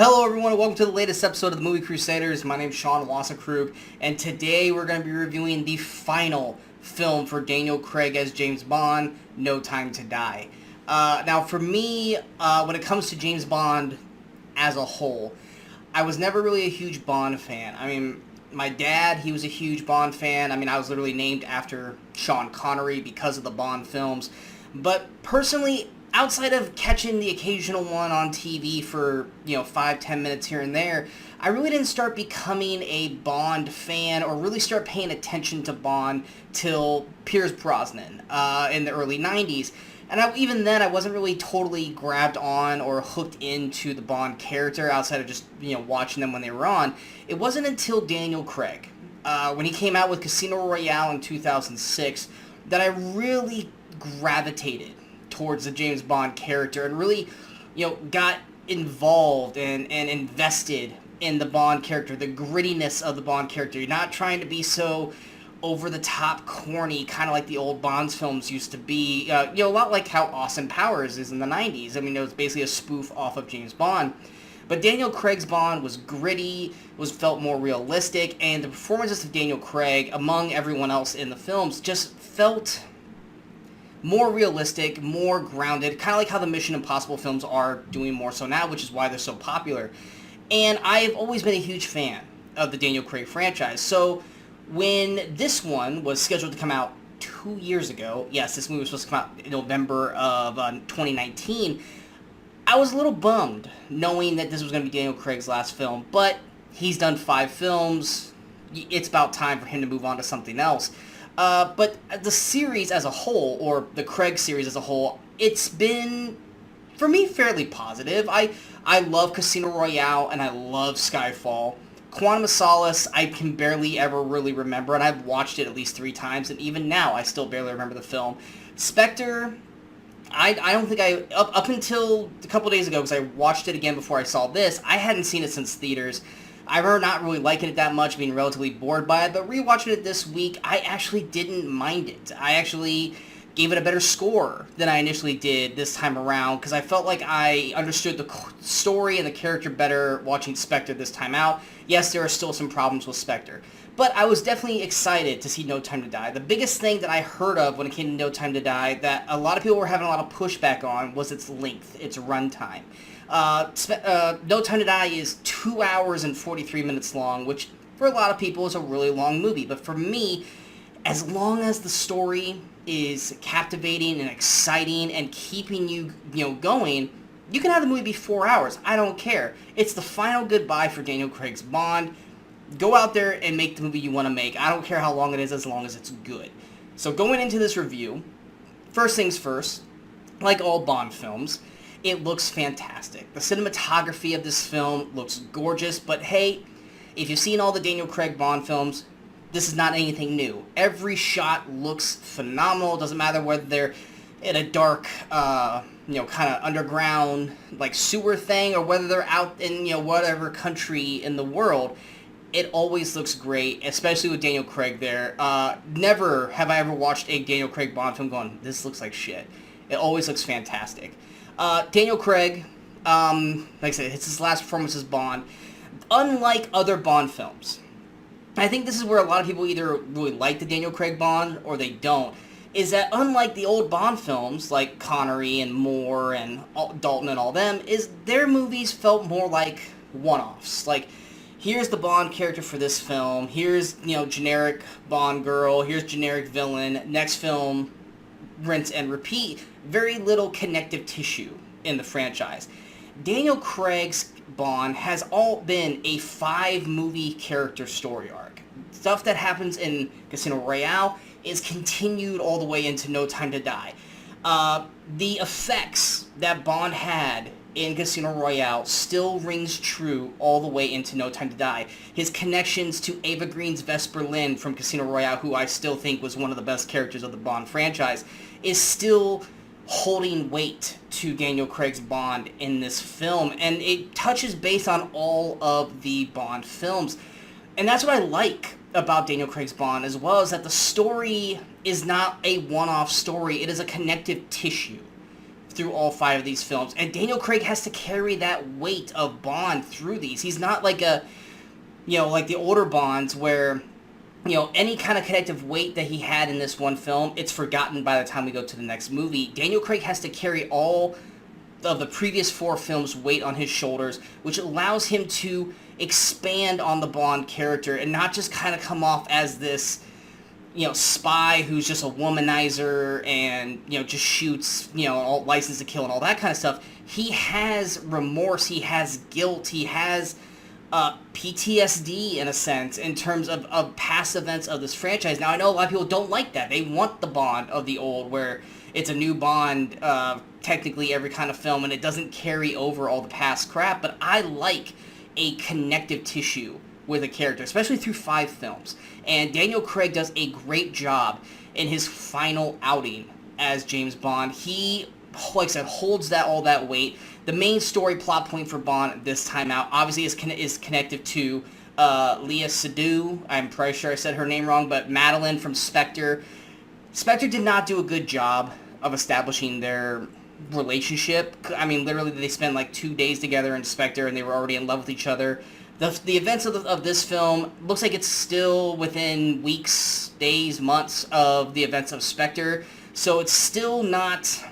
Hello everyone and welcome to the latest episode of the Movie Crusaders. My name is Sean Wasserkrug and today we're going to be reviewing the final film for Daniel Craig as James Bond, No Time to Die. Now for me, when it comes to James Bond as a whole, I was never really a huge Bond fan. I mean, my dad, he was a huge Bond fan. I mean, I was literally named after Sean Connery because of the Bond films. But personally, outside of catching the occasional one on TV for, 5-10 minutes here and there, I really didn't start becoming a Bond fan or really start paying attention to Bond till Pierce Brosnan in the early 90s. And even then, I wasn't really totally grabbed on or hooked into the Bond character outside of just, watching them when they were on. It wasn't until Daniel Craig, when he came out with Casino Royale in 2006, that I really gravitated towards the James Bond character and really, got involved and invested in the Bond character, the grittiness of the Bond character. You're not trying to be so over-the-top corny, kind of like the old Bonds films used to be. A lot like how Austin Powers is in the 90s. I mean, it was basically a spoof off of James Bond. But Daniel Craig's Bond was gritty, felt more realistic, and the performances of Daniel Craig, among everyone else in the films, just felt more realistic, more grounded, kind of like how the Mission Impossible films are doing more so now, which is why they're so popular. And I've always been a huge fan of the Daniel Craig franchise. So when this one was scheduled to come out 2 years ago, yes, this movie was supposed to come out in November of 2019, I was a little bummed knowing that this was going to be Daniel Craig's last film, but he's done 5 films. It's about time for him to move on to something else. But the series as a whole, or the Craig series as a whole, it's been, for me, fairly positive. I love Casino Royale, and I love Skyfall. Quantum of Solace, I can barely ever really remember, and I've watched it at least 3 times, and even now, I still barely remember the film. Spectre, I don't think up until a couple days ago, because I watched it again before I saw this, I hadn't seen it since theaters. I remember not really liking it that much, being relatively bored by it, but rewatching it this week, I actually didn't mind it. I actually gave it a better score than I initially did this time around, because I felt like I understood the story and the character better watching Spectre this time out. Yes, there are still some problems with Spectre, but I was definitely excited to see No Time to Die. The biggest thing that I heard of when it came to No Time to Die that a lot of people were having a lot of pushback on was its length, its runtime. No Time to Die is 2 hours and 43 minutes long, which for a lot of people is a really long movie. But for me, as long as the story is captivating and exciting and keeping you, going, you can have the movie be 4 hours. I don't care. It's the final goodbye for Daniel Craig's Bond. Go out there and make the movie you want to make. I don't care how long it is as long as it's good. So going into this review, first things first, like all Bond films, it looks fantastic. The cinematography of this film looks gorgeous, but hey, if you've seen all the Daniel Craig Bond films, this is not anything new. Every shot looks phenomenal. It doesn't matter whether they're in a dark, kind of underground, like sewer thing, or whether they're out in, whatever country in the world. It always looks great, especially with Daniel Craig there. Never have I ever watched a Daniel Craig Bond film going, this looks like shit. It always looks fantastic. Daniel Craig, like I said, it's his last performance as Bond. Unlike other Bond films, I think this is where a lot of people either really like the Daniel Craig Bond or they don't, is that unlike the old Bond films, like Connery and Moore and Dalton and all them, is their movies felt more like one-offs. Like, here's the Bond character for this film, here's, generic Bond girl, here's generic villain, next film, rinse and repeat. Very little connective tissue in the franchise. Daniel Craig's Bond has all been a 5-movie character story arc. Stuff that happens in Casino Royale is continued all the way into No Time to Die. The effects that Bond had in Casino Royale still rings true all the way into No Time to Die. His connections to Ava Green's Vesper Lynd from Casino Royale, who I still think was one of the best characters of the Bond franchise, is still holding weight to Daniel Craig's Bond in this film, and it touches base on all of the Bond films. And that's what I like about Daniel Craig's Bond, as well, is that the story is not a one-off story. It is a connective tissue through all 5 of these films. And Daniel Craig has to carry that weight of Bond through these. He's not like like the older Bonds where, any kind of connective weight that he had in this one film, it's forgotten by the time we go to the next movie. Daniel Craig has to carry all of the previous 4 films' weight on his shoulders, which allows him to expand on the Bond character and not just kind of come off as this spy who's just a womanizer and, just shoots, all license to kill and all that kind of stuff. He has remorse, he has guilt, he has PTSD in a sense in terms of past events of this franchise. Now, I know a lot of people don't like that. They want the Bond of the old where it's a new Bond, technically every kind of film, and it doesn't carry over all the past crap, but I like a connective tissue with a character, especially through 5 films. And Daniel Craig does a great job in his final outing as James Bond. He, like I said, holds all that weight. The main story plot point for Bond this time out, obviously, is connected to Léa Seydoux. I'm pretty sure I said her name wrong, but Madeline from Spectre. Spectre did not do a good job of establishing their relationship. I mean, literally, they spent like 2 days together in Spectre, and they were already in love with each other. The events of this film looks like it's still within weeks, days, months of the events of Spectre, so it's still not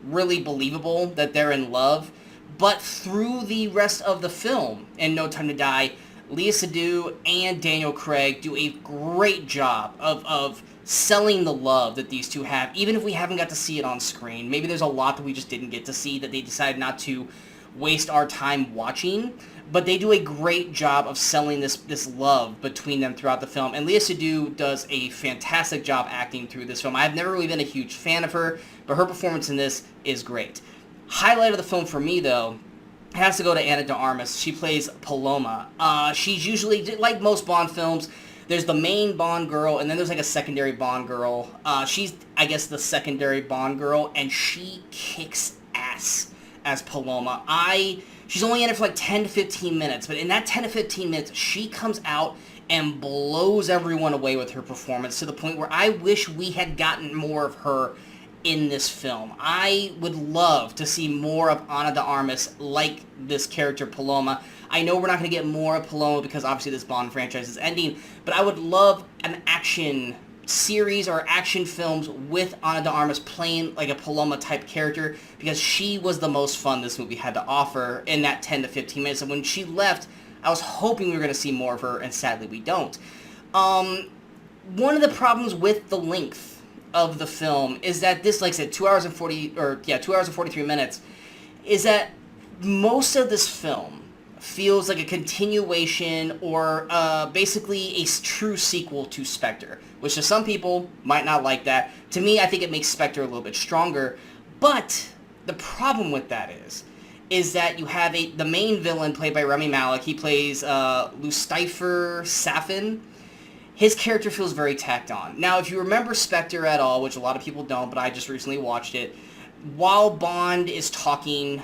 really believable that they're in love. But through the rest of the film, in No Time to Die, Léa Seydoux and Daniel Craig do a great job of selling the love that these two have, even if we haven't got to see it on screen. Maybe there's a lot that we just didn't get to see that they decided not to waste our time watching, but they do a great job of selling this love between them throughout the film. And Léa Seydoux does a fantastic job acting through this film. I've never really been a huge fan of her, but her performance in this is great. Highlight of the film for me, though, has to go to Ana de Armas. She plays Paloma. She's usually, like most Bond films, there's the main Bond girl, and then there's like a secondary Bond girl. She's, I guess, the secondary Bond girl, and she kicks ass as Paloma. She's only in it for like 10 to 15 minutes, but in that 10 to 15 minutes, she comes out and blows everyone away with her performance to the point where I wish we had gotten more of her in this film. I would love to see more of Ana de Armas like this character Paloma. I know we're not going to get more of Paloma because obviously this Bond franchise is ending, but I would love an action series or action films with Ana de Armas playing like a Paloma type character, because she was the most fun this movie had to offer in that 10 to 15 minutes. And when she left, I was hoping we were going to see more of her, and sadly we don't. One of the problems with the length of the film is that this, like I said, 2 hours and 43 minutes, is that most of this film feels like a continuation or basically a true sequel to Spectre, which to some people might not like that. To me, I think it makes Spectre a little bit stronger. But the problem with that is that you have the main villain played by Rami Malek. He plays Lucifer Safin. His character feels very tacked on. Now, if you remember Spectre at all, which a lot of people don't, but I just recently watched it, while Bond is talking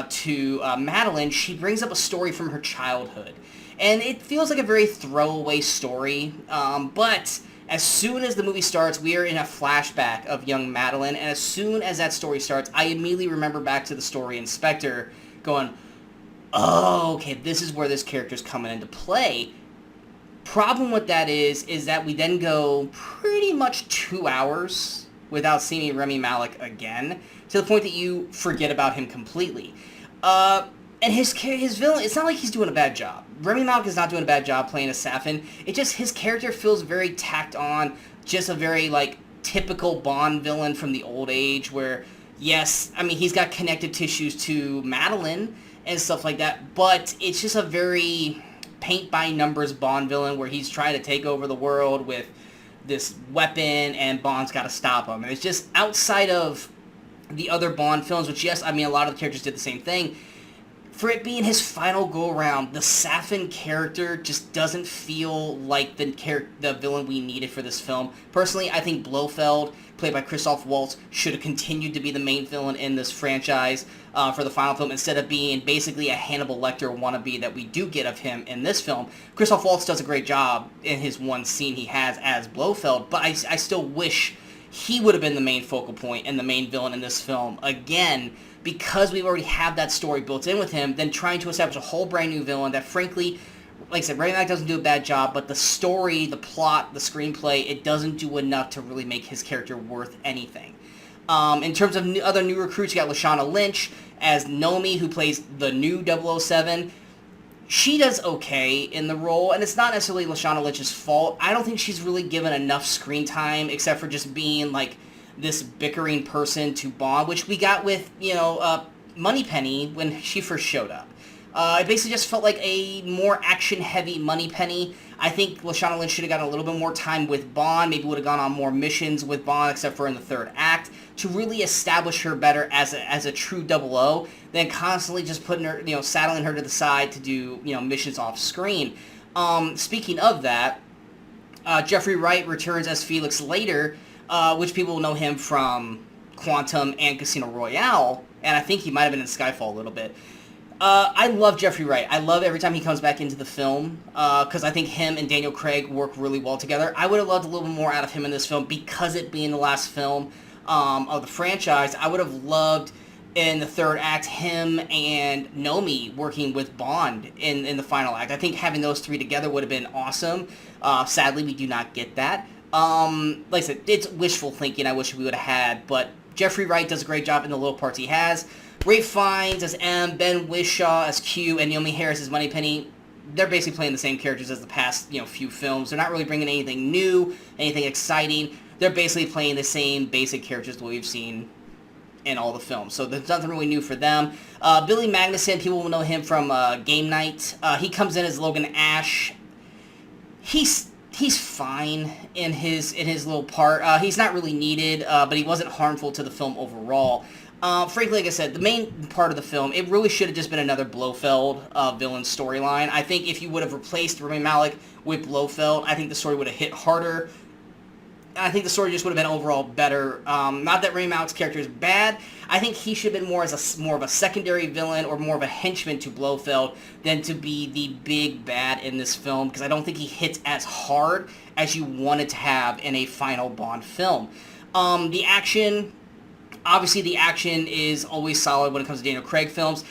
to Madeline, she brings up a story from her childhood. And it feels like a very throwaway story, but as soon as the movie starts, we are in a flashback of young Madeline, and as soon as that story starts, I immediately remember back to the story in Spectre, going, oh, okay, this is where this character's coming into play. Problem with that is that we then go pretty much 2 hours without seeing Rami Malek again, to the point that you forget about him completely. And his villain, it's not like he's doing a bad job. Rami Malek is not doing a bad job playing a Safin. It just, his character feels very tacked on, just a very, like, typical Bond villain from the old age where, yes, I mean, he's got connective tissues to Madeline and stuff like that, but it's just a very paint-by-numbers Bond villain where he's trying to take over the world with this weapon and Bond's got to stop him. And it's just outside of the other Bond films, which, yes, I mean, a lot of the characters did the same thing. For it being his final go-around, the Safin character just doesn't feel like the villain we needed for this film. Personally, I think Blofeld, played by Christoph Waltz, should have continued to be the main villain in this franchise for the final film, instead of being basically a Hannibal Lecter wannabe that we do get of him in this film. Christoph Waltz does a great job in his one scene he has as Blofeld, but I still wish he would have been the main focal point and the main villain in this film. Again, because we already have that story built in with him, then trying to establish a whole brand new villain that, frankly, like I said, Rami Malek doesn't do a bad job, but the story, the plot, the screenplay, it doesn't do enough to really make his character worth anything. In terms of other new recruits, you got Lashana Lynch as Nomi, who plays the new 007. She does okay in the role, and it's not necessarily Lashana Lynch's fault. I don't think she's really given enough screen time, except for just being, like, this bickering person to Bond, which we got with, Moneypenny when she first showed up. It basically just felt like a more action-heavy Moneypenny. I think Lashana Lynch should have gotten a little bit more time with Bond, maybe would have gone on more missions with Bond, except for in the third act, to really establish her better as a true 00, than constantly just putting her, saddling her to the side to do, missions off screen. Speaking of that, Jeffrey Wright returns as Felix Leiter, which people will know him from Quantum and Casino Royale, and I think he might have been in Skyfall a little bit. I love Jeffrey Wright. I love every time he comes back into the film, because I think him and Daniel Craig work really well together. I would have loved a little bit more out of him in this film, because it being the last film of the franchise. I would have loved, in the third act, him and Nomi working with Bond in the final act. I think having those three together would have been awesome. Sadly, we do not get that. Like I said, it's wishful thinking I wish we would have had, but Jeffrey Wright does a great job in the little parts he has. Ralph Fiennes as M, Ben Whishaw as Q, and Naomi Harris as Moneypenny. They're basically playing the same characters as the past, few films. They're not really bringing anything new, anything exciting. They're basically playing the same basic characters that we've seen in all the films. So there's nothing really new for them. Billy Magnuson, people will know him from Game Night. He comes in as Logan Ash. He's fine in his little part. He's not really needed, but he wasn't harmful to the film overall. Frankly, like I said, the main part of the film, it really should have just been another Blofeld villain storyline. I think if you would have replaced Rami Malek with Blofeld, I think the story would have hit harder. I think the story just would have been overall better. Not that Rami Malek's character is bad. I think he should have been more of a secondary villain or more of a henchman to Blofeld than to be the big bad in this film, because I don't think he hits as hard as you wanted to have in a final Bond film. The action... Obviously, the action is always solid when it comes to Daniel Craig films.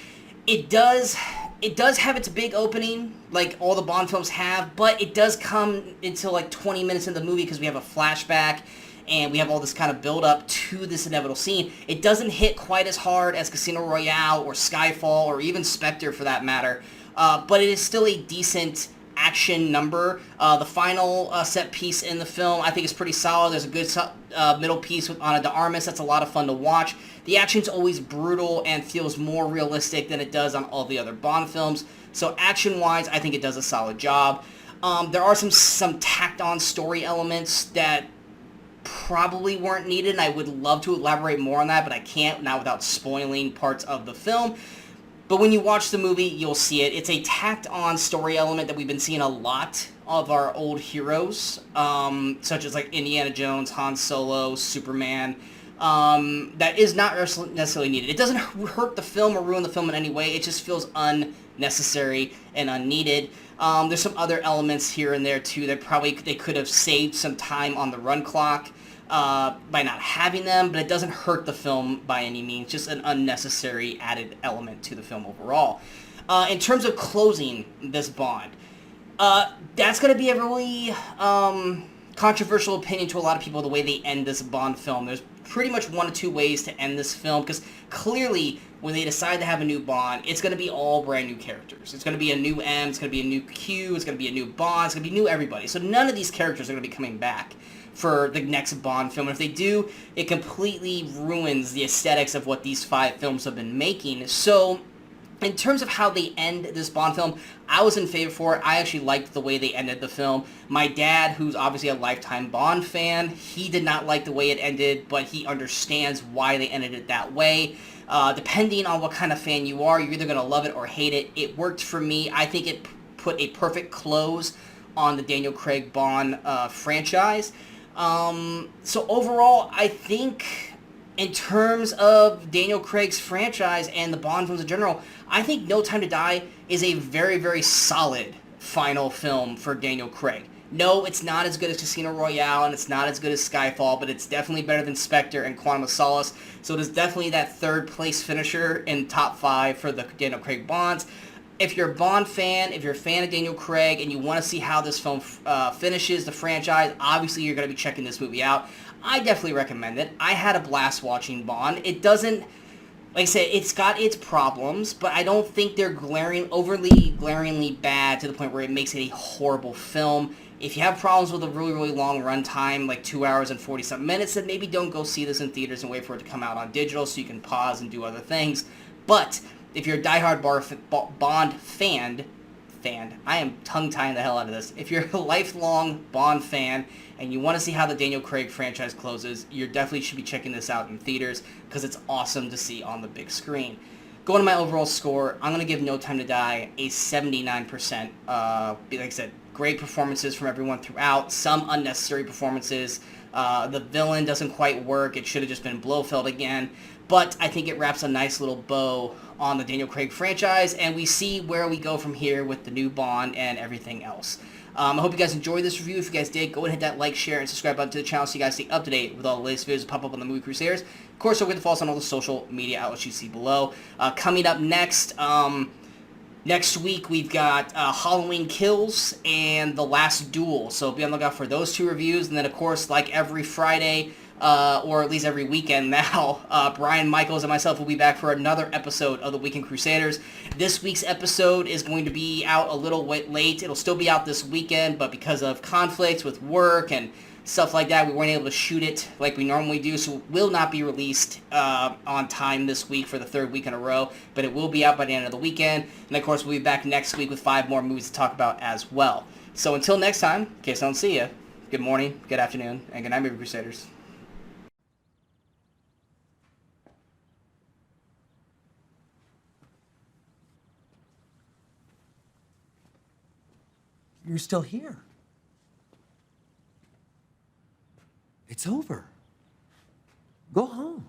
It does have its big opening, like all the Bond films have, but it does come until like 20 minutes into the movie because we have a flashback and we have all this kind of build-up to this inevitable scene. It doesn't hit quite as hard as Casino Royale or Skyfall or even Spectre for that matter, but it is still a decent action number. The final set piece in the film, I think, is pretty solid. There's a good middle piece with Ana de Armas. That's a lot of fun to watch. The action's always brutal and feels more realistic than it does on all the other Bond films. So action-wise, I think it does a solid job. There are some tacked-on story elements that probably weren't needed, and I would love to elaborate more on that, but I can't, not without spoiling parts of the film. But when you watch the movie, you'll see it. It's a tacked-on story element that we've been seeing a lot of our old heroes, such as like Indiana Jones, Han Solo, Superman, that is not necessarily needed. It doesn't hurt the film or ruin the film in any way. It just feels unnecessary and unneeded. There's some other elements here and there, too, that probably they could have saved some time on the run clock by not having them, but it doesn't hurt the film by any means. Just an unnecessary added element to the film overall. In terms of closing this Bond, that's going to be a really controversial opinion to a lot of people, the way they end this Bond film. There's pretty much one of two ways to end this film, because clearly when they decide to have a new Bond, it's going to be all brand new characters. It's going to be a new M, it's going to be a new Q, it's going to be a new Bond, it's going to be new everybody. So none of these characters are going to be coming back for the next Bond film. And if they do, it completely ruins the aesthetics of what these 5 films have been making. So in terms of how they end this Bond film, I was in favor for it. I actually liked the way they ended the film. My dad, who's obviously a lifetime Bond fan, he did not like the way it ended, but he understands why they ended it that way. Depending on what kind of fan you are, you're either going to love it or hate it. It worked for me. I think it put a perfect close on the Daniel Craig Bond franchise. So overall, I think in terms of Daniel Craig's franchise and the Bond films in general, I think No Time to Die is a very, very solid final film for Daniel Craig. No, it's not as good as Casino Royale, and it's not as good as Skyfall, but it's definitely better than Spectre and Quantum of Solace. So it is definitely that third place finisher in top 5 for the Daniel Craig Bonds. If you're a Bond fan, if you're a fan of Daniel Craig, and you want to see how this film finishes the franchise, obviously you're going to be checking this movie out. I definitely recommend it. I had a blast watching Bond. It doesn't, like I said, it's got its problems, but I don't think they're overly glaringly bad to the point where it makes it a horrible film. If you have problems with a really, really long runtime, like 2 hours and 40-something minutes, then maybe don't go see this in theaters and wait for it to come out on digital so you can pause and do other things. But if you're a diehard Bond fan, I am tongue-tying the hell out of this. If you're a lifelong Bond fan and you want to see how the Daniel Craig franchise closes, you definitely should be checking this out in theaters because it's awesome to see on the big screen. Going to my overall score, I'm going to give No Time to Die a 79%. Like I said, great performances from everyone throughout, some unnecessary performances. The villain doesn't quite work. It should have just been Blofeld again. But I think it wraps a nice little bow on the Daniel Craig franchise, and we see where we go from here with the new Bond and everything else. I hope you guys enjoyed this review. If you guys did, go ahead and hit that like, share, and subscribe button to the channel so you guys stay up to date with all the latest videos that pop up on the Movie Crusaders. Of course, don't forget to follow us on all the social media outlets you see below. Coming up next, next week we've got Halloween Kills and The Last Duel. So be on the lookout for those 2 reviews. And then, of course, like every Friday, or at least every weekend now, Brian Michaels and myself will be back for another episode of the Weekend Crusaders. This week's episode is going to be out a little late. It'll still be out this weekend, but because of conflicts with work and stuff like that, we weren't able to shoot it like we normally do, so it will not be released on time this week for the 3rd week in a row, but it will be out by the end of the weekend. And of course, we'll be back next week with 5 more movies to talk about as well. So until next time, in case I don't see you, good morning, good afternoon, and good night, Movie Crusaders. You're still here. It's over. Go home.